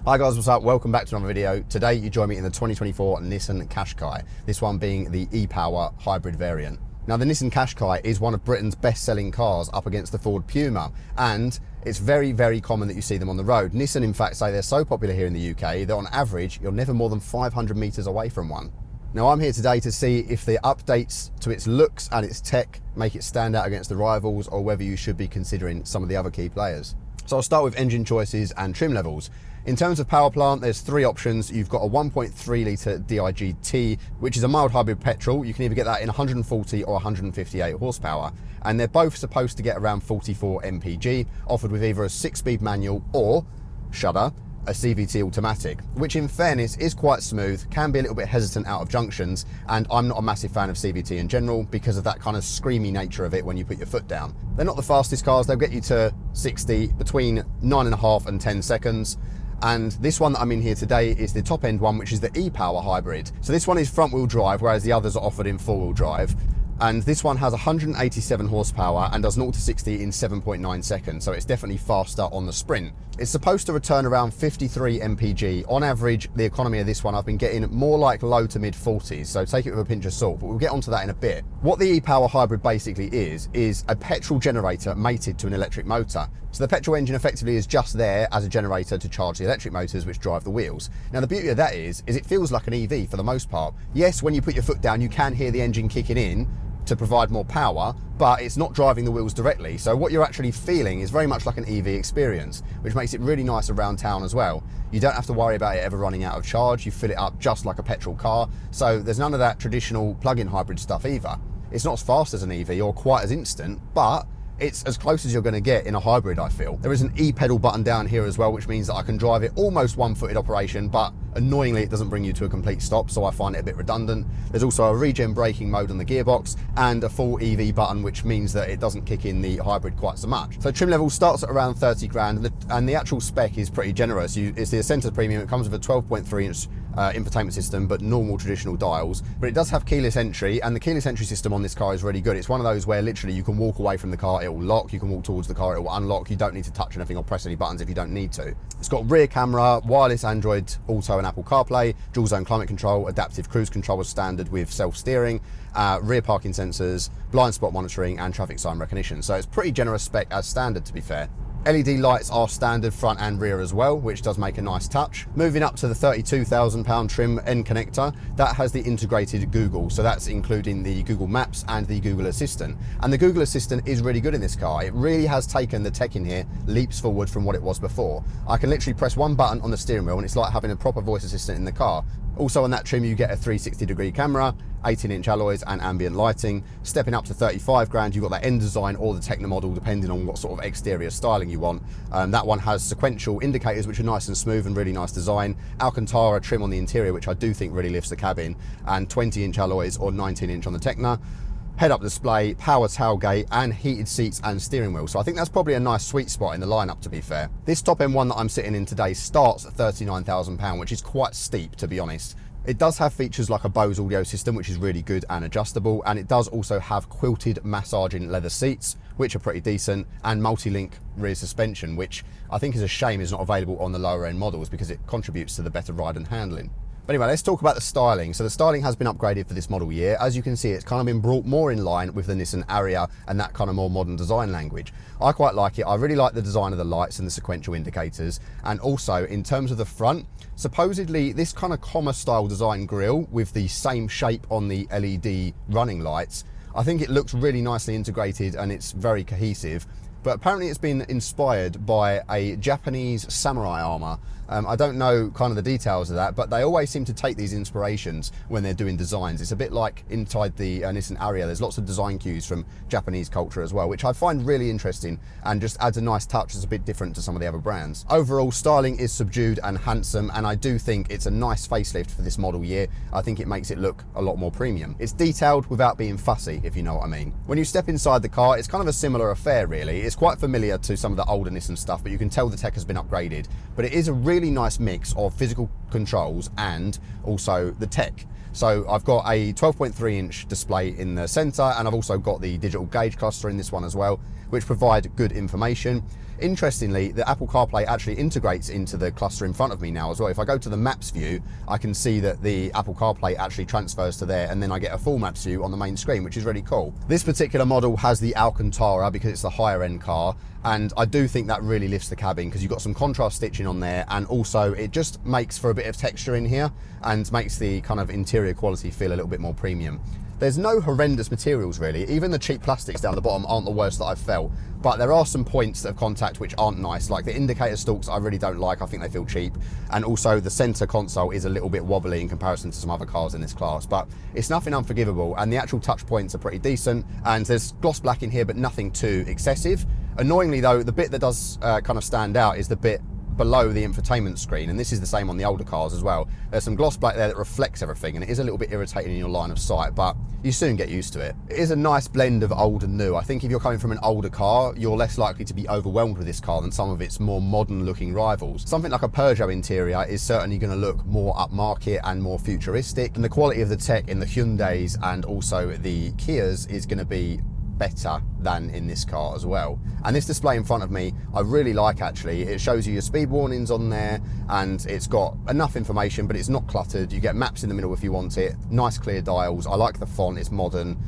Hi guys, what's up? Welcome back to another video. Today you join me in the 2024 Nissan Qashqai, this one being the e-Power hybrid variant. Now the Nissan Qashqai is one of Britain's best-selling cars up against the Ford Puma, and it's very, very common that you see them on the road. Nissan in fact say they're so popular here in the UK that on average you're never more than 500 metres away from one. Now I'm here today to see if the updates to its looks and its tech make it stand out against the rivals, or whether you should be considering some of the other key players. So I'll start with engine choices and trim levels. In terms of power plant, there's three options. You've got a 1.3 litre DIGT, which is a mild hybrid petrol. You can either get that in 140 or 158 horsepower. And they're both supposed to get around 44 mpg, offered with either a 6-speed manual or, shudder, a CVT automatic, which in fairness is quite smooth, can be a little bit hesitant out of junctions, and I'm not a massive fan of CVT in general because of that kind of screamy nature of it when you put your foot down. They're not the fastest cars. They'll get you to 60 between 9.5 and 10 seconds. And this one that I'm in here today is the top end one, which is the e-Power hybrid. So this one is front wheel drive, whereas the others are offered in four wheel drive. And this one has 187 horsepower and does 0 to 60 in 7.9 seconds, so it's definitely faster on the sprint. It's supposed to return around 53 mpg. On average, the economy of this one I've been getting more like low to mid 40s, so take it with a pinch of salt, but we'll get onto that in a bit. What the e-Power hybrid basically is a petrol generator mated to an electric motor. So the petrol engine effectively is just there as a generator to charge the electric motors which drive the wheels. Now the beauty of that is it feels like an EV for the most part. Yes, when you put your foot down you can hear the engine kicking in to provide more power, but it's not driving the wheels directly. So what you're actually feeling is very much like an EV experience, which makes it really nice around town as well. You don't have to worry about it ever running out of charge. You fill it up just like a petrol car. So there's none of that traditional plug-in hybrid stuff either. It's not as fast as an EV or quite as instant, but it's as close as you're going to get in a hybrid, I feel. There is an e-pedal button down here as well, which means that I can drive it almost one-footed operation, but annoyingly it doesn't bring you to a complete stop, so I find it a bit redundant. There's also a regen braking mode on the gearbox and a full EV button, which means that it doesn't kick in the hybrid quite so much. So trim level starts at around 30 grand, and the actual spec is pretty generous. It's the Ascenta Premium. It comes with a 12.3-inch infotainment system, but normal traditional dials. But it does have keyless entry, and the keyless entry system on this car is really good. It's one of those where literally you can walk away from the car, it will lock, you can walk towards the car, it will unlock. You don't need to touch anything or press any buttons if you don't need to. It's got rear camera, wireless Android Auto and Apple CarPlay, dual zone climate control, adaptive cruise control as standard with self-steering, rear parking sensors, blind spot monitoring and traffic sign recognition. So it's pretty generous spec as standard, to be fair. LED lights are standard front and rear as well, which does make a nice touch. Moving up to the £32,000 trim end connector, that has the integrated Google. So that's including the Google Maps and the Google Assistant. And the Google Assistant is really good in this car. It really has taken the tech in here leaps forward from what it was before. I can literally press one button on the steering wheel and it's like having a proper voice assistant in the car. Also on that trim you get a 360-degree camera, 18-inch alloys and ambient lighting. Stepping up to 35 grand, you've got that N design or the Techno model, depending on what sort of exterior styling you want. That one has sequential indicators, which are nice and smooth and really nice design. Alcantara trim on the interior, which I do think really lifts the cabin, and 20-inch alloys or 19-inch on the Techno. Head-up display, power tailgate and heated seats and steering wheel. So I think that's probably a nice sweet spot in the lineup, to be fair. This top end one that I'm sitting in today starts at £39,000, which is quite steep, to be honest. It does have features like a Bose audio system, which is really good and adjustable, and it does also have quilted massaging leather seats, which are pretty decent, and multi-link rear suspension, which I think is a shame is not available on the lower end models because it contributes to the better ride and handling. But anyway, let's talk about the styling. So the styling has been upgraded for this model year. As you can see, it's kind of been brought more in line with the Nissan Ariya and that kind of more modern design language. I quite like it. I really like the design of the lights and the sequential indicators. And also in terms of the front, supposedly this kind of comma style design grille with the same shape on the LED running lights, I think it looks really nicely integrated and it's very cohesive. But apparently it's been inspired by a Japanese samurai armor. I don't know kind of the details of that, but they always seem to take these inspirations when they're doing designs. It's a bit like inside the Nissan Ariya, there's lots of design cues from Japanese culture as well, which I find really interesting and just adds a nice touch that's a bit different to some of the other brands. Overall, styling is subdued and handsome, and I do think it's a nice facelift for this model year. I think it makes it look a lot more premium. It's detailed without being fussy, if you know what I mean. When you step inside the car, it's kind of a similar affair, really. It's quite familiar to some of the older Nissan stuff, but you can tell the tech has been upgraded. But it is a really nice mix of physical controls and also the tech. So I've got a 12.3 inch display in the center, and I've also got the digital gauge cluster in this one as well, which provide good information. Interestingly, the Apple CarPlay actually integrates into the cluster in front of me now as well. If I go to the maps view, I can see that the Apple CarPlay actually transfers to there, and then I get a full maps view on the main screen, which is really cool. This particular model has the Alcantara because it's the higher end car, and I do think that really lifts the cabin because you've got some contrast stitching on there, and also it just makes for a bit of texture in here and makes the kind of interior quality feel a little bit more premium. There's no horrendous materials really. Even the cheap plastics down the bottom aren't the worst that I've felt, but there are some points of contact which aren't nice, like the indicator stalks I really don't like. I think they feel cheap, and also the center console is a little bit wobbly in comparison to some other cars in this class, but it's nothing unforgivable, and the actual touch points are pretty decent, and there's gloss black in here but nothing too excessive. Annoyingly though, the bit that does kind of stand out is the bit below the infotainment screen, and this is the same on the older cars as well. There's some gloss black there that reflects everything, and it is a little bit irritating in your line of sight, but you soon get used to it. It is a nice blend of old and new. I think if you're coming from an older car, you're less likely to be overwhelmed with this car than some of its more modern looking rivals. Something like a Peugeot interior is certainly going to look more upmarket and more futuristic, and the quality of the tech in the Hyundais and also the Kias is going to be better than in this car as well. And this display in front of me I really like actually. It shows you your speed warnings on there, and it's got enough information but it's not cluttered. You get maps in the middle if you want it, nice clear dials. I like the font, it's modern.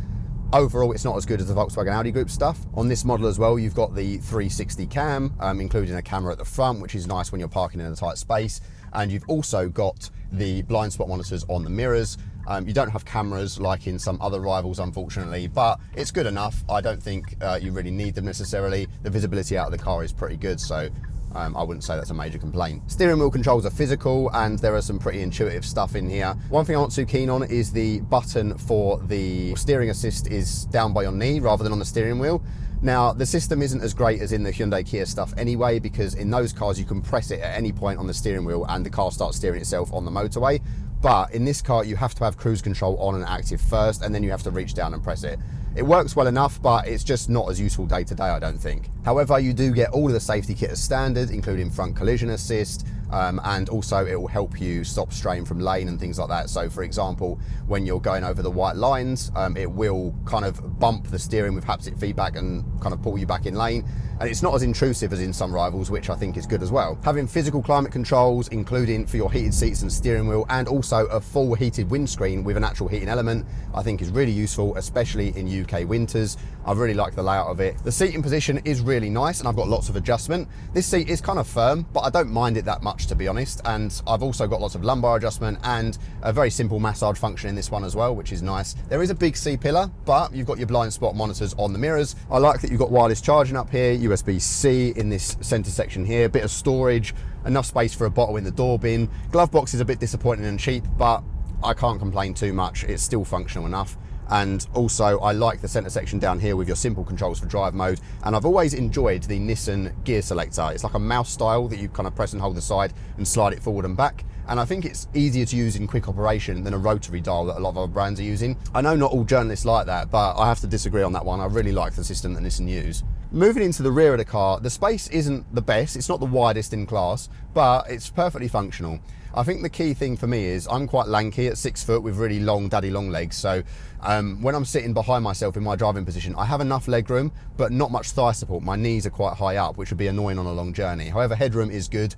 Overall, it's not as good as the Volkswagen Audi Group stuff. On this model as well, you've got the 360 cam, including a camera at the front, which is nice when you're parking in a tight space. And you've also got the blind spot monitors on the mirrors. You don't have cameras like in some other rivals, unfortunately, but it's good enough. I don't think you really need them necessarily. The visibility out of the car is pretty good, so I wouldn't say that's a major complaint. Steering wheel controls are physical, and there are some pretty intuitive stuff in here. One thing I'm not too keen on is the button for the steering assist is down by your knee rather than on the steering wheel. Now, the system isn't as great as in the Hyundai Kia stuff anyway, because in those cars you can press it at any point on the steering wheel and the car starts steering itself on the motorway. But in this car, you have to have cruise control on and active first, and then you have to reach down and press it. It works well enough, but it's just not as useful day to day, I don't think. However, you do get all of the safety kit as standard, including front collision assist, and also it will help you stop straying from lane and things like that. So for example, when you're going over the white lines, it will kind of bump the steering with haptic feedback and kind of pull you back in lane. And it's not as intrusive as in some rivals, which I think is good as well. Having physical climate controls, including for your heated seats and steering wheel, and also a full heated windscreen with an actual heating element, I think is really useful, especially in UK winters. I really like the layout of it. The seating position is really nice, and I've got lots of adjustment. This seat is kind of firm, but I don't mind it that much, to be honest. And I've also got lots of lumbar adjustment and a very simple massage function in this one as well, which is nice. There is a big C pillar, but you've got your blind spot monitors on the mirrors. I like that you've got wireless charging up here, USB-C in this center section here, bit of storage, enough space for a bottle in the door bin. Glove box is a bit disappointing and cheap, but I can't complain too much. It's still functional enough. And also I like the center section down here with your simple controls for drive mode. And I've always enjoyed the Nissan gear selector. It's like a mouse style that you kind of press and hold the side and slide it forward and back. And I think it's easier to use in quick operation than a rotary dial that a lot of other brands are using. I know not all journalists like that, but I have to disagree on that one. I really like the system that Nissan use. Moving into the rear of the car, the space isn't the best. It's not the widest in class, but it's perfectly functional. I think the key thing for me is I'm quite lanky at 6 foot with really long daddy long legs. So when I'm sitting behind myself in my driving position, I have enough leg room, but not much thigh support. My knees are quite high up, which would be annoying on a long journey. However, headroom is good.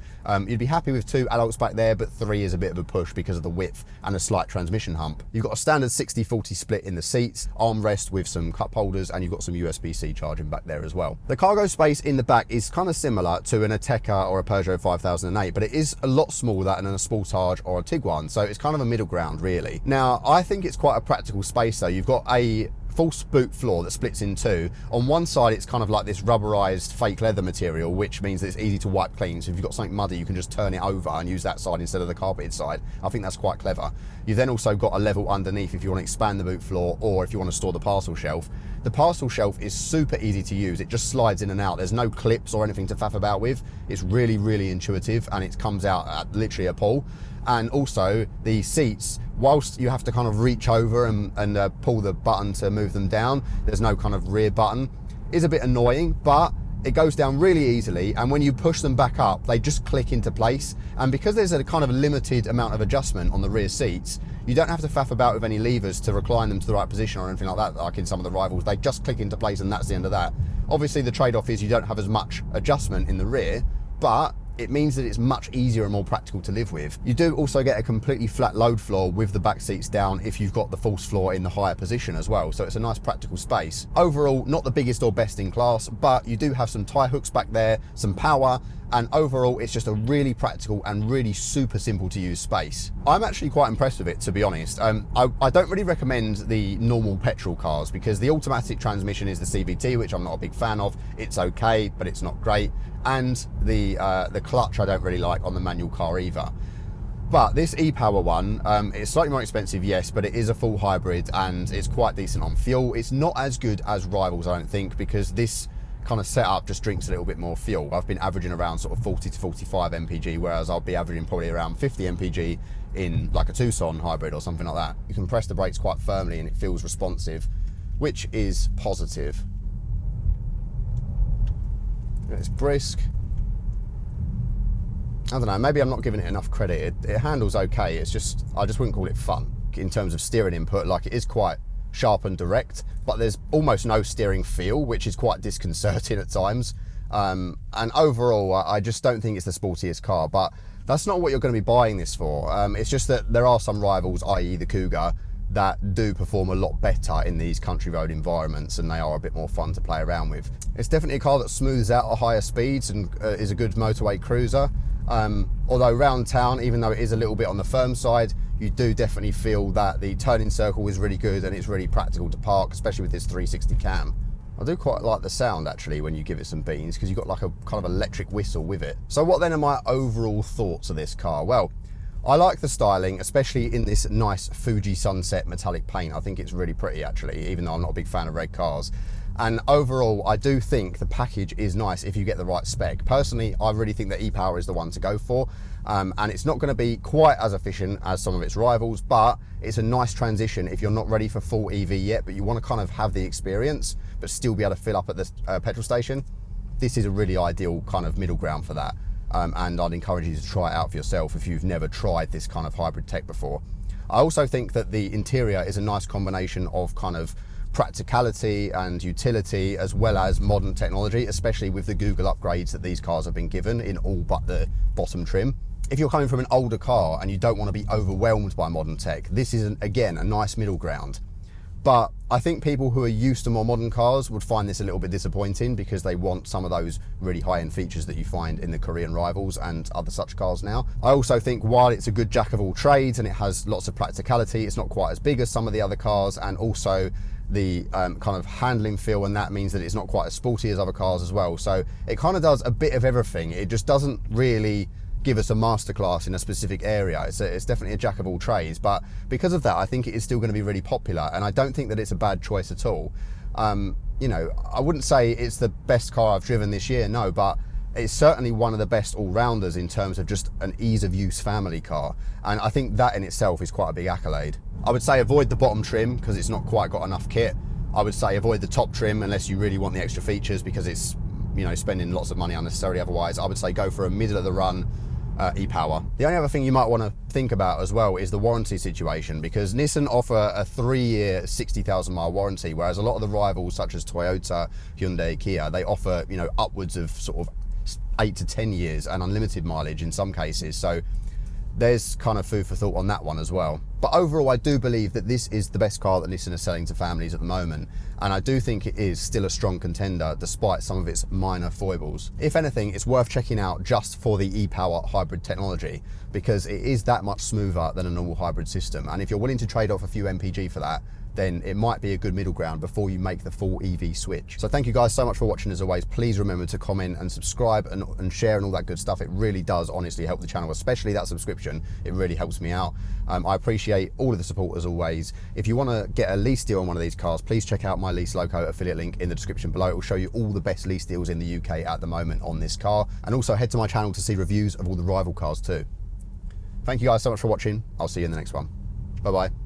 You'd be happy with 2 adults back there, but 3 is a bit of a push because of the width and a slight transmission hump. You've got a standard 60-40 split in the seats, armrest with some cup holders, and you've got some USB-C charging back there as well. The cargo space in the back is kind of similar to an Ateca or a Peugeot 5008, but it is a lot smaller than a Sportage or a Tiguan, so it's kind of a middle ground really. Now, I think it's quite a practical space though. You've got a false boot floor that splits in 2. On one side, it's kind of like this rubberized fake leather material, which means that it's easy to wipe clean. So if you've got something muddy, you can just turn it over and use that side instead of the carpeted side. I think that's quite clever. You've then also got a level underneath if you want to expand the boot floor or if you want to store the parcel shelf. The parcel shelf is super easy to use. It just slides in and out. There's no clips or anything to faff about with. It's really, really intuitive, and it comes out at literally a pull. And also the seats, whilst you have to kind of reach over and pull the button to move them down, there's no kind of rear button. It's a bit annoying, but it goes down really easily, and when you push them back up, they just click into place. And because there's a kind of limited amount of adjustment on the rear seats, you don't have to faff about with any levers to recline them to the right position or anything like that, like in some of the rivals. They just click into place and that's the end of that. Obviously the trade-off is you don't have as much adjustment in the rear, but it means that it's much easier and more practical to live with. You do also get a completely flat load floor with the back seats down if you've got the false floor in the higher position as well, so it's a nice practical space. Overall, not the biggest or best in class, but you do have some tie hooks back there, some power, and overall it's just a really practical and really super simple to use space. I'm actually quite impressed with it, to be honest. I don't really recommend the normal petrol cars because the automatic transmission is the CVT, which I'm not a big fan of. It's okay, but it's not great. And the clutch I don't really like on the manual car either. But this e-Power one, it's slightly more expensive, yes, but it is a full hybrid and it's quite decent on fuel. It's not as good as rivals, I don't think, because this kind of setup just drinks a little bit more fuel. I've been averaging around sort of 40 to 45 mpg, whereas I'll be averaging probably around 50 mpg in like a Tucson hybrid or something like that. You can press the brakes quite firmly and it feels responsive, which is positive. It's brisk. I don't know, maybe I'm not giving it enough credit. It handles okay, it's just, I just wouldn't call it fun in terms of steering input. Like, it is quite sharp and direct, but there's almost no steering feel, which is quite disconcerting at times. And overall, I just don't think it's the sportiest car, but that's not what you're going to be buying this for. It's just that there are some rivals, i.e. the Cougar, that do perform a lot better in these country road environments, and they are a bit more fun to play around with. It's definitely a car that smooths out at higher speeds and is a good motorway cruiser. Although round town, even though it is a little bit on the firm side, you do definitely feel that the turning circle is really good and it's really practical to park, especially with this 360 cam. I do quite like the sound actually when you give it some beans, because you've got like a kind of electric whistle with it. So what then are my overall thoughts of this car? Well, I like the styling, especially in this nice Fuji Sunset metallic paint. I think it's really pretty actually, even though I'm not a big fan of red cars. And overall, I do think the package is nice if you get the right spec. Personally, I really think that e-Power is the one to go for. And it's not going to be quite as efficient as some of its rivals, but it's a nice transition if you're not ready for full EV yet, but you want to kind of have the experience, but still be able to fill up at the petrol station. This is a really ideal kind of middle ground for that. And I'd encourage you to try it out for yourself if you've never tried this kind of hybrid tech before. I also think that the interior is a nice combination of kind of practicality and utility, as well as modern technology, especially with the Google upgrades that these cars have been given in all but the bottom trim. If you're coming from an older car and you don't want to be overwhelmed by modern tech, this is, again, a nice middle ground. But I think people who are used to more modern cars would find this a little bit disappointing, because they want some of those really high-end features that you find in the Korean rivals and other such cars now. I also think while it's a good jack of all trades and it has lots of practicality, it's not quite as big as some of the other cars, and also the kind of handling feel, and that means that it's not quite as sporty as other cars as well. So it kind of does a bit of everything. It just doesn't really give us a masterclass in a specific area. It's definitely a jack of all trades, but because of that, I think it is still going to be really popular, and I don't think that it's a bad choice at all. You know, I wouldn't say it's the best car I've driven this year, no, but it's certainly one of the best all-rounders in terms of just an ease-of-use family car, and I think that in itself is quite a big accolade. I would say avoid the bottom trim because it's not quite got enough kit. I would say avoid the top trim unless you really want the extra features, because it's, you know, spending lots of money unnecessarily otherwise. I would say go for a middle-of-the-run e-Power. The only other thing you might want to think about as well is the warranty situation, because Nissan offer a 3-year 60,000 mile warranty, whereas a lot of the rivals such as Toyota, Hyundai, Kia, they offer, you know, upwards of sort of 8 to 10 years and unlimited mileage in some cases. So there's kind of food for thought on that one as well. But overall, I do believe that this is the best car that Nissan is selling to families at the moment, and I do think it is still a strong contender despite some of its minor foibles. If anything, it's worth checking out just for the e-Power hybrid technology, because it is that much smoother than a normal hybrid system, and if you're willing to trade off a few MPG for that, then it might be a good middle ground before you make the full EV switch. So thank you guys so much for watching as always. Please remember to comment and subscribe and share and all that good stuff. It really does honestly help the channel, especially that subscription. It really helps me out. I appreciate all of the support as always. If you want to get a lease deal on one of these cars, please check out my Lease Loco affiliate link in the description below. It will show you all the best lease deals in the UK at the moment on this car. And also head to my channel to see reviews of all the rival cars too. Thank you guys so much for watching. I'll see you in the next one. Bye-bye.